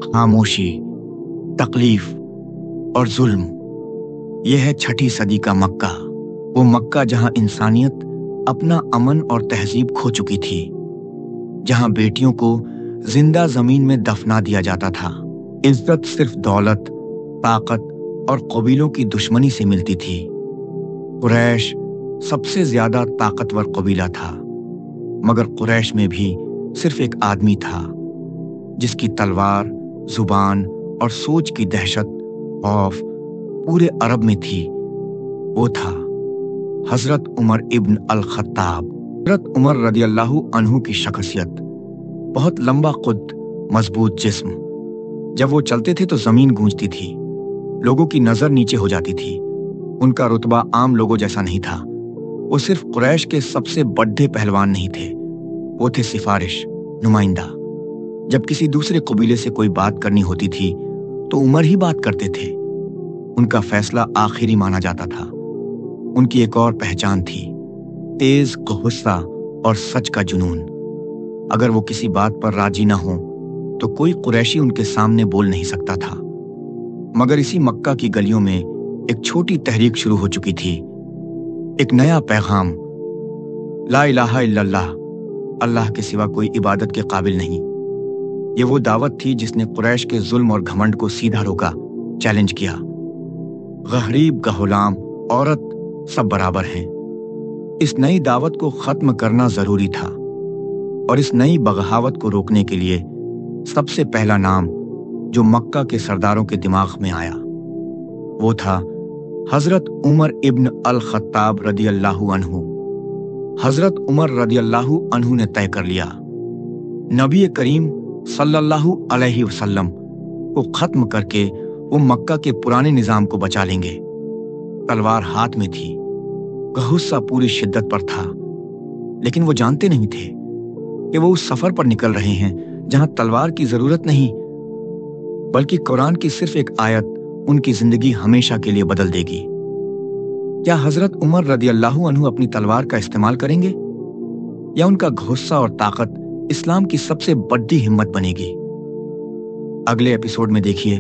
خاموشی، تکلیف اور ظلم، یہ ہے 6 صدی کا مکہ، وہ مکہ جہاں انسانیت اپنا امن اور تہذیب کھو چکی تھی، جہاں بیٹیوں کو زندہ زمین میں دفنا دیا جاتا تھا، عزت صرف دولت، طاقت اور قبیلوں کی دشمنی سے ملتی تھی۔ قریش سب سے زیادہ طاقتور قبیلہ تھا، مگر قریش میں بھی صرف ایک آدمی تھا جس کی تلوار، زبان اور سوچ کی دہشت، خوف پورے عرب میں تھی۔ وہ تھا حضرت عمر ابن الخطاب۔ حضرت عمر رضی اللہ عنہ کی شخصیت، بہت لمبا قد، مضبوط جسم، جب وہ چلتے تھے تو زمین گونجتی تھی، لوگوں کی نظر نیچے ہو جاتی تھی۔ ان کا رتبہ عام لوگوں جیسا نہیں تھا، وہ صرف قریش کے سب سے بڑے پہلوان نہیں تھے، وہ تھے سفارش، نمائندہ۔ جب کسی دوسرے قبیلے سے کوئی بات کرنی ہوتی تھی تو عمر ہی بات کرتے تھے، ان کا فیصلہ آخری مانا جاتا تھا۔ ان کی ایک اور پہچان تھی، تیز غصہ اور سچ کا جنون۔ اگر وہ کسی بات پر راضی نہ ہوں تو کوئی قریشی ان کے سامنے بول نہیں سکتا تھا۔ مگر اسی مکہ کی گلیوں میں ایک چھوٹی تحریک شروع ہو چکی تھی، ایک نیا پیغام، لا الہ الا اللہ، اللہ کے سوا کوئی عبادت کے قابل نہیں۔ یہ وہ دعوت تھی جس نے قریش کے ظلم اور گھمنڈ کو سیدھا روکا، چیلنج کیا۔ غریب کا غلام، عورت، سب برابر ہیں۔ اس نئی دعوت کو ختم کرنا ضروری تھا، اور اس نئی بغاوت کو روکنے کے لیے سب سے پہلا نام جو مکہ کے سرداروں کے دماغ میں آیا وہ تھا حضرت عمر ابن الخطاب رضی اللہ عنہ۔ حضرت عمر رضی اللہ عنہ نے طے کر لیا، نبی کریم صلی اللہ علیہ وسلم کو ختم کر کے وہ مکہ کے پرانے نظام کو بچا لیں گے۔ تلوار ہاتھ میں تھی، غصہ پوری شدت پر تھا، لیکن وہ جانتے نہیں تھے کہ وہ اس سفر پر نکل رہے ہیں جہاں تلوار کی ضرورت نہیں، بلکہ قرآن کی صرف ایک آیت ان کی زندگی ہمیشہ کے لیے بدل دے گی۔ کیا حضرت عمر رضی اللہ عنہ اپنی تلوار کا استعمال کریں گے، یا ان کا غصہ اور طاقت اسلام کی سب سے بڑی ہمت بنے گی؟ اگلے ایپیسوڈ میں دیکھیے